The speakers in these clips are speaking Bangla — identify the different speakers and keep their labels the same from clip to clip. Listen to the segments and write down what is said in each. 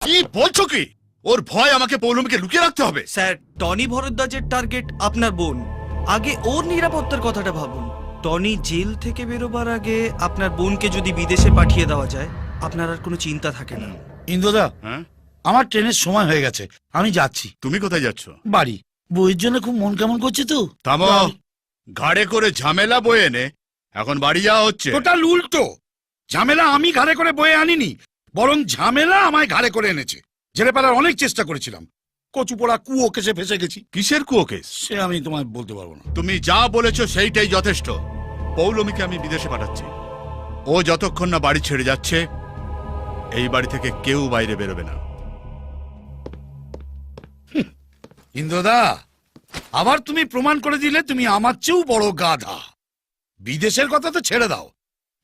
Speaker 1: কি বলছো কি? ওর ভয় আমাকে পৌলমীকে লুকিয়ে রাখতে হবে?
Speaker 2: স্যার, টনি ভরদ্বাজের টার্গেট আপনার বোন। আগে ওর নিরাপত্তার কথাটা ভাবুন। টনি জেল থেকে বেরোবার আগে আপনার বোনকে যদি বিদেশে পাঠিয়ে দেওয়া যায়, আপনার আর কোনো চিন্তা থাকে না।
Speaker 3: ইন্দ্রদা,
Speaker 1: হ্যাঁ,
Speaker 3: আমার ট্রেনের সময় হয়ে গেছে, আমি যাচ্ছি
Speaker 1: তুমি কোথায় যাচ্ছ?
Speaker 3: বাড়ি। বইয়ের জন্য খুব মন কেমন করছে তো।
Speaker 1: থামো, ঘাড়ে করে ঝামেলা বয়ে এনে এখন বাড়ি যাওয়া হচ্ছে।
Speaker 3: টোটাল উল্টো। ঝামেলা আমি ঘাড়ে করে বয়ে আনিনি, বরং ঝামেলা আমায় ঘাড়ে করে এনেছে। জেলে পালার অনেক চেষ্টা করেছিলাম, কচু পোড়া কুয়ো কেসে ফেসে গেছি।
Speaker 1: কিসের কুয়ো কেস?
Speaker 3: সে আমি তোমায় বলতে পারবো না।
Speaker 1: তুমি যা বলেছো সেইটাই যথেষ্ট। পৌলমীকে আমি বিদেশে পাঠাচ্ছি। ও যতক্ষণ না বাড়ি ছেড়ে যাচ্ছে, এই বাড়ি থেকে কেউ বাইরে বেরোবে না।
Speaker 3: ইন্দ্রদা, আবার তুমি প্রমাণ করে দিলে তুমি আমার চেয়েও বড় গাধা। বিদেশের কথা তো ছেড়ে দাও,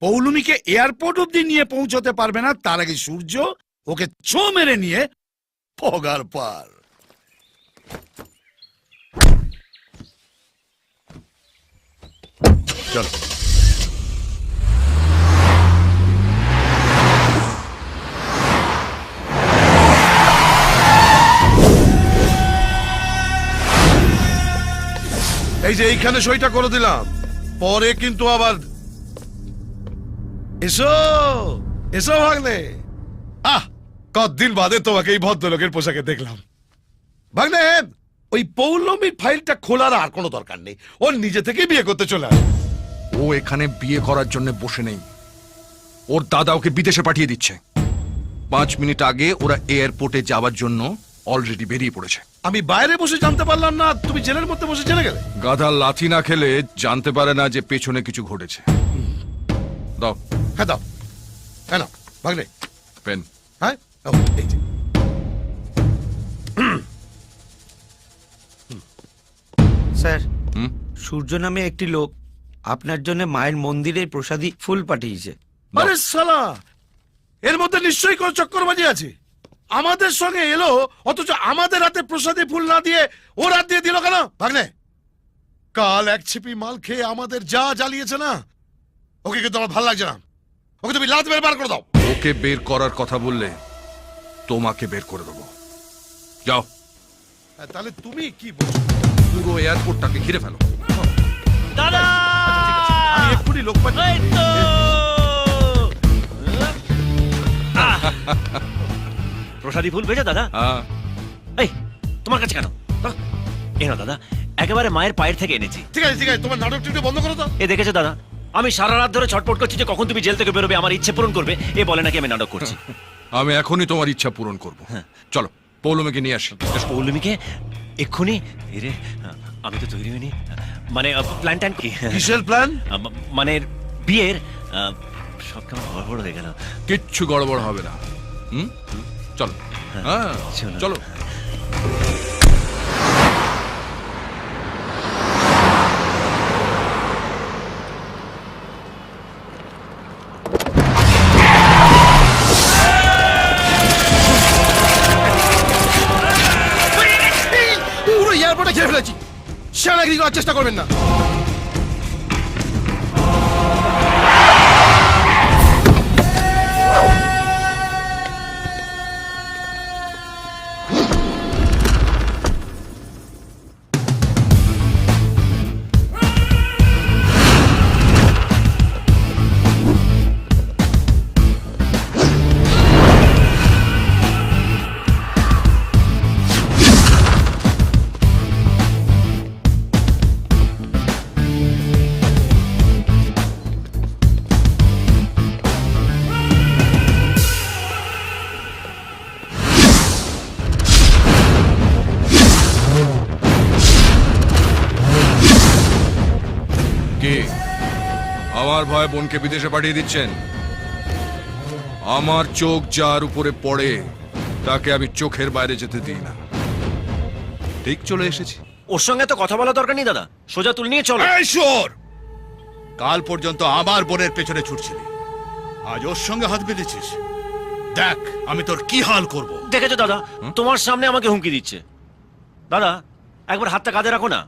Speaker 3: পৌলমীকে এয়ারপোর্ট অব্দি নিয়ে পৌঁছতে পারবে না, তার আগে সূর্য ওকে ছো মেরে নিয়ে পগার পার।
Speaker 1: চল।
Speaker 4: এই যে এইখানে সইটা করে দিলাম, পরে কিন্তু আবার এসো এসো ভাগ্নে। কতদিন বাদে তোমাকে এই ভদ্রলোকের পোশাকে দেখলাম। ভাগ্নে, ওই পৌলমীর ফাইলটা খোলার আর কোনো দরকার নেই, ও নিজে থেকে বিয়ে করতে চলে আসে।
Speaker 5: ও এখানে বিয়ে করার জন্য বসে নেই, ওর দাদা ওকে বিদেশে পাঠিয়ে দিচ্ছে। 5 মিনিট আগে ওরা এয়ারপোর্টে যাওয়ার জন্য অলরেডি বেরিয়ে পড়েছে।
Speaker 4: আমি বাইরে বসে জানতে পারলাম না, তুমি জেলের মধ্যে বসে জেনে গেলে।
Speaker 5: গাধা লাথি না খেলে জানতে পারে না যে পেছনে কিছু ঘটেছে। দাও।
Speaker 4: হ্যাঁ দাও, হ্যাঁ নাও ভাগ্নে।
Speaker 5: পেন।
Speaker 4: হ্যাঁ ও, এই যে।
Speaker 2: স্যার,
Speaker 5: হুম?
Speaker 2: সূর্য নামে একটি লোক আপনার জন্য মায়ের মন্দিরের প্রসাদী ফুল পাঠিয়েছে।
Speaker 4: আরে শালা, এর মধ্যে নিশ্চয়ই কোনো চক্করবাজি আছে। আমাদের সঙ্গে এলো, অথচ আমাদের হাতে প্রসাদে ফুল না দিয়ে ওর হাত দিয়ে দিল কেন? ভাগ্নে, কাল এক ছিপি মাল খেয়ে আমাদের যা জ্বালিয়েছে না, ওকে কিন্তু আমার ভালো লাগছে না। ওকে তুমি লাত মেরে বার করে দাও।
Speaker 5: ওকে বের করার কথা বললে তোমাকে বের করে দেবো। যাও,
Speaker 4: হ্যাঁ, তাহলে তুমি কি বলছো?
Speaker 5: পুরো এয়ারপোর্টটাকে ঘিরে ফেলো।
Speaker 2: দাদা,
Speaker 4: আমি এক্ষুনি লোক পাঠিয়ে
Speaker 2: এই তো।
Speaker 6: প্রসাদী ফুল পেয়েছো দাদা?
Speaker 5: হ্যাঁ,
Speaker 6: এই তোমার কাছে কেন? এ না দাদা, একেবারে মায়ের পায়ের থেকে এনেছি।
Speaker 4: ঠিক আছে ঠিক আছে, তোমার নাটক টিকটে বন্ধ করো তো।
Speaker 6: এ দেখেছো দাদা, আমি সারা রাত ধরে ছটপট করছি যে কখন তুমি জেল থেকে বেরোবে, আমার ইচ্ছে পূরণ করবে। এ বলে নাকি আমি নাটক করছি।
Speaker 5: আমি এখনই তোমার ইচ্ছা পূরণ করব। চলো, পৌলমীকে নিয়ে আসি।
Speaker 6: পৌলমীকে এক্ষুনি? এরে, আমি তো তৈরি হইনি। মানে প্ল্যান ট্যান কি?
Speaker 4: কিসের প্ল্যান?
Speaker 6: মানে বিয়ের সব কেমন গড়বড় হয়ে গেল।
Speaker 5: কিচ্ছু গড়বড় হবে না। চলো। হ্যাঁ, চলো।
Speaker 4: পুরো এয়ারপোর্টে ঘিরে ফেলেছি, সেনাগিরি করার চেষ্টা করবেন না।
Speaker 5: কি আমার ভয় বোনকে বিদেশে পাঠিয়ে দিচ্ছেন? আমার চোখ যার উপরে পড়ে তাকে আমি চোখের বাইরে যেতে দিই না। ঠিক চলে এসেছি।
Speaker 6: ওর সঙ্গে তো কথা বলা দরকার নেই দাদা, সোজা তুল নিয়ে চলো।
Speaker 1: এই শোর! কাল পর্যন্ত আমার বোনের পেছনে ছুটছিলি, আজ ওর সঙ্গে হাত বেঁধেছিস। দেখ আমি তোর কি হাল করব।
Speaker 6: দেখেছো দাদা, তোমার সামনে আমাকে হুমকি দিচ্ছে। দাদা, একবার হাতটা কাঁধে রাখো না।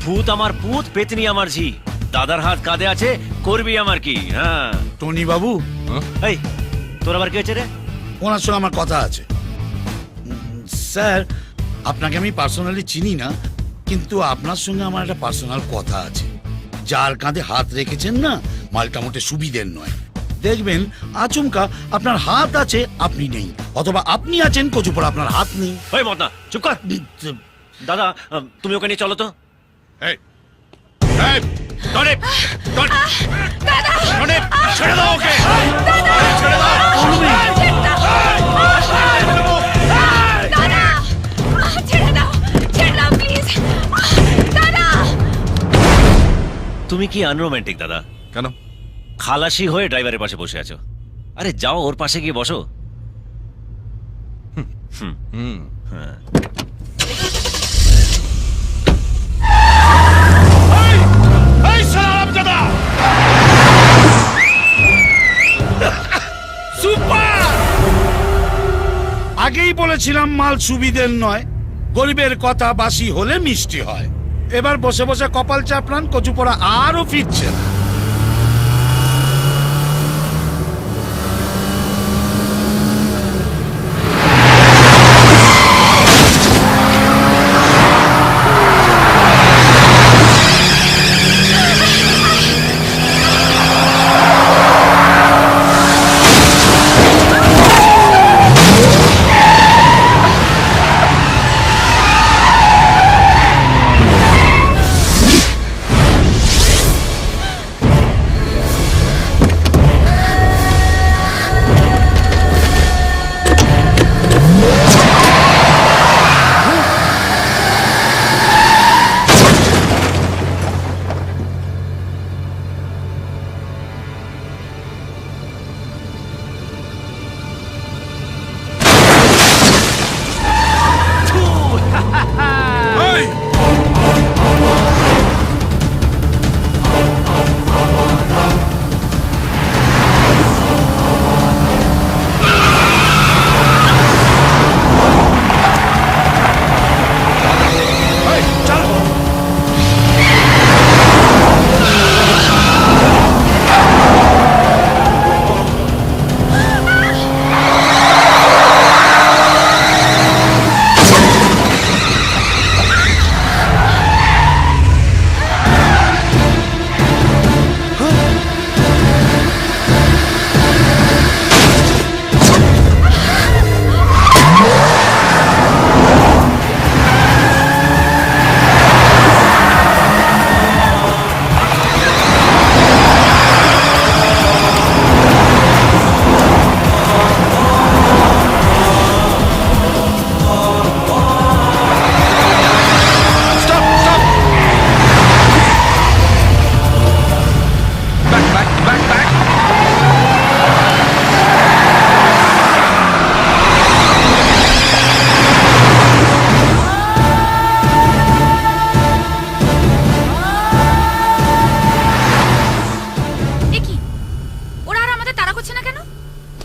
Speaker 6: ভূত আমার পুত, পেতনি আমার ঝি। দাদার হাত কাঁধে আছে, করবি আমার কি? হ্যাঁ
Speaker 3: টনি বাবু,
Speaker 6: এই তোর আবার কি হয়েছে রে?
Speaker 3: ওনার সঙ্গে আমার কথা আছে। স্যার, আপনাকে আমি পার্সোনালি চিনি না, কিন্তু আপনার সঙ্গে আমার একটা পার্সোনাল কথা আছে। যার কাঁধে হাত রেখেছেন না, মালটা মোটে সুবিধের নয়। দেখবেন আচমকা আপনার হাত আছে, আপনি নেই, অথবা আপনি আছেন কচুপড়া আপনার হাত নেই।
Speaker 6: ওই মদনা চুপ কর। দাদা তুমি ওকে নিয়ে চলো তো।
Speaker 1: এই, এই, টনি, টনি, টনি, ছেড়ে দাও ওকে। ছেড়ে দাও।
Speaker 6: তুমি কি আনরোম্যান্টিক দাদা?
Speaker 5: কেন?
Speaker 6: খালাসি হয়ে ড্রাইভারের পাশে বসে আছো। আরে যাও ওর পাশে গিয়ে বসো।
Speaker 5: হুম।
Speaker 6: হ্যাঁ।
Speaker 3: এই সালামজাদা! সুপার! আগেই বলেছিলাম মাল সুবিধের নয়, গরিবের কথা বাসি হলে মিষ্টি হয়। এবার বসে বসে কপাল চাপড়ান, কচুপোড়া আরো ফিরছে না।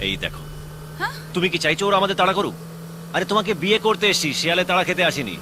Speaker 6: এই দেখো, তুমি কি চাইছো ওরা আমাদের তাড়া করুক? আরে তোমাকে বিয়ে করতে এসেছি, শিয়ালে তাড়া খেতে আসিনি।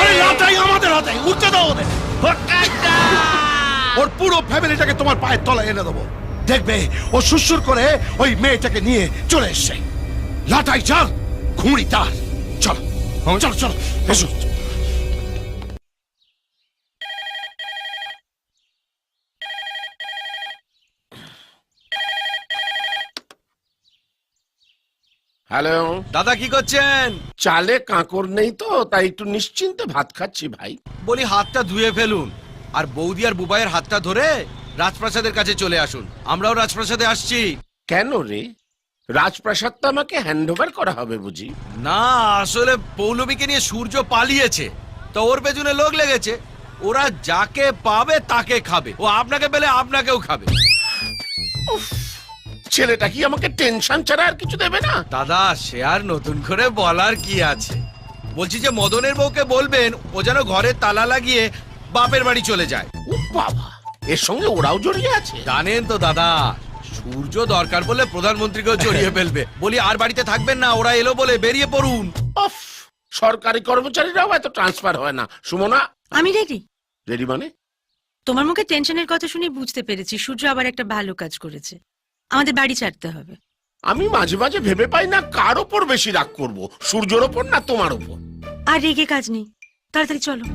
Speaker 4: আরে লাটাই আমাদের হাতে, উঠতে দাও ওদের। ওর পুরো ফ্যামিলিটাকে তোমার পায়ের তলায় এনে দেবো। দেখবে ও সুসুর করে ওই মেয়েটাকে নিয়ে চলে এসছে। লাটাই চাল, খুঁড়ি তার। চল চল চল, এসো।
Speaker 7: হ্যালো,
Speaker 5: দাদা কি করছেন?
Speaker 7: চালে কাঁকড় নেই তো, তাই একটু নিশ্চিন্তে ভাত খাচ্ছি ভাই।
Speaker 5: বলি হাতটা ধুয়ে ফেলুন, আর বৌদি আর বুবাইয়ের হাতটা ধরে রাজপ্রাসাদের কাছে চলে আসুন। আমরাও রাজপ্রাসাদে আসছি।
Speaker 7: কেন রে, রাজপ্রাসাদটা আমাকে হ্যান্ডওভার করা হবে বুঝি?
Speaker 5: না, আসলে পৌলমীকে নিয়ে সূর্য পালিয়েছে, তো ওর পেছনে লোক লেগেছে। ওরা যাকে পাবে তাকে খাবে, ও আপনাকে পেলে আপনাকেও খাবে।
Speaker 7: ছেলেটা কি আমাকে টেনশন ছাড়া আর কিছু দেবে না?
Speaker 5: দাদা, সে আর নতুন করে বলার কি আছে? বলছি যে মদনের বউকে বলবেন ও যেন ঘরে তালা লাগিয়ে বাপের বাড়ি চলে যায়।
Speaker 7: ও বাবা, এর সঙ্গে ওরাও জড়িয়ে আছে?
Speaker 5: জানেন তো দাদা, সূর্য দরকার বলে প্রধানমন্ত্রীকেও জড়িয়ে ফেলবে। বলি আর বাড়িতে থাকবেন না, ওরা এলো বলে বেরিয়ে পড়ুন।
Speaker 7: অফ, সরকারি কর্মচারীরাও এত ট্রান্সফার হয় না। সুমনা,
Speaker 8: আমি রেডি।
Speaker 7: রেডি মানে?
Speaker 8: তোমার মুখে টেনশনের কথা শুনে বুঝতে পেরেছি সূর্য আবার একটা ভালো কাজ করেছে। আমাদের বাড়ি ছাড়তে হবে।
Speaker 7: আমি মাঝে মাঝে ভেবে পাই না কার ওপর বেশি রাগ করব, সূর্যের ওপর না তোমার ওপর।
Speaker 8: আর রেগে কাজ নেই, তাড়াতাড়ি চলো।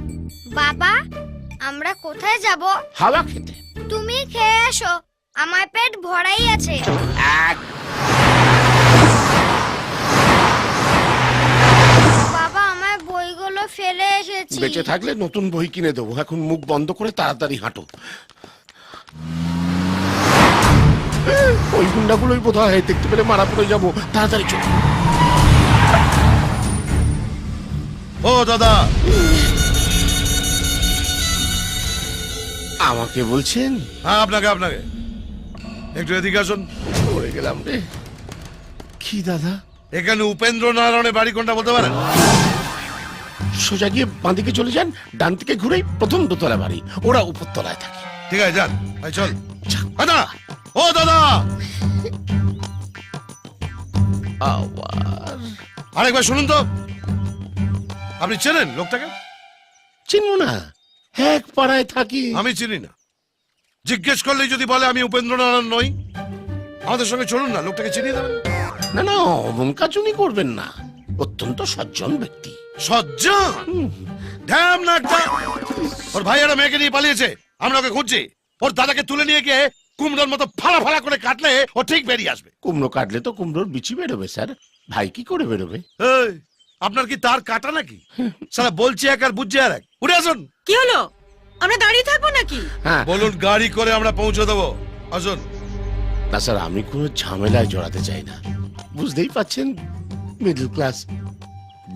Speaker 9: বাবা, আমরা কোথায় যাব?
Speaker 7: হাওয়া খেতে।
Speaker 9: তুমি খেয়ে এসো, আমার পেট ভরাই আছে।
Speaker 7: এক
Speaker 9: বাবা, আমার বইগুলো ফেলে এসেছি।
Speaker 7: বেঁচে থাকলে নতুন বই কিনে দেবো। এখন মুখ বন্ধ করে তাড়াতাড়ি হাঁটো। ওই গুন্ডাগুলোই বোধ হয় দেখতে পেলে মারা পড়ে যাবো। তাড়াতাড়ি চল।
Speaker 4: ও দাদা,
Speaker 7: আমাকে বলছেন?
Speaker 4: হ্যাঁ আপনাকে আপনাকে। একটু এদিকে আসুন।
Speaker 7: পড়ে গেলাম রে। কি দাদা?
Speaker 4: এখানে উপেন্দ্র নারায়ণের বাড়ি কোনটা বলতে পারেন?
Speaker 7: সোজা গিয়ে বাঁদিকে চলে যান, ডান দিকে ঘুরেই প্রথম দোতলা বাড়ি। ওরা উপরতলায় থাকে।
Speaker 4: ঠিক আছে, যান ভাই, চল। দাদা, ও দাদা,
Speaker 7: আবার
Speaker 4: আরেকবার শুনুন তো। আপনি চেনেন লোকটাকে?
Speaker 7: চিনবো না, এক পাড়ায় থাকি।
Speaker 4: আমি চিনি না। জিজ্ঞেস করলেই যদি বলে আমি উপেন্দ্র নারায়ণ নই, আমাদের সঙ্গে চলুন না, লোকটাকে চিনিয়ে দেবেন।
Speaker 7: না না, অমন কাজুনি করবেন না। অত্যন্ত সজ্জন ব্যক্তি।
Speaker 4: সজ্জন? ধ্যাম না একটা। ওর ভাই একটা মেয়েকে নিয়ে পালিয়েছে, আমরা ওকে খুঁজছি। ওর দাদাকে তুলে নিয়ে গিয়ে কুমড়োর মতো ফালা ফালা করে কাটলে ও ঠিক বেরিয়ে আসবে।
Speaker 7: কুমড়ো কাটলে তো কুমড়োর বিচি বেরোবে স্যার। ভাই কি করে বেরোবে?
Speaker 4: এই, আপনার কি তার কাটা নাকি? সারা বলছি এক আর বুঝছি আর এক। উঠে আসুন।
Speaker 8: কি হলো? আমরা দাঁড়িয়ে থাকবো নাকি?
Speaker 7: হ্যাঁ,
Speaker 4: বলুন, গাড়ি করে আমরা পৌঁছে দেবো। আসুন।
Speaker 7: না স্যার, আমি কোনো ঝামেলায় জড়াতে চাই না। বুঝতেই পাচ্ছেন, মিডল ক্লাস।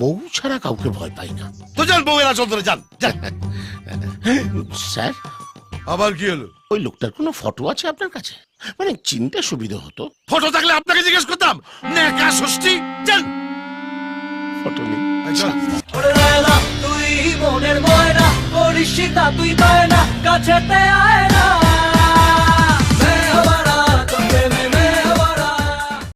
Speaker 7: বউ ছাড়া কাউকে ভয় পাই না।
Speaker 4: তো যান, বউয়ের আসল ধরে যান যান।
Speaker 7: স্যার,
Speaker 4: আবার কি হলো?
Speaker 7: ওই লোকটার কোনো ফটো আছে আপনার কাছে? মানে চিনতে সুবিধা হতো।
Speaker 4: ফটো থাকলে আপনাকে জিজ্ঞেস করতাম। নেকা ষষ্ঠী, যান।
Speaker 7: ফটো নেই।
Speaker 4: এই চল।
Speaker 10: তুই মনের ময়না, পরিচিতা তুই পায় না, কাছেতে আয় না।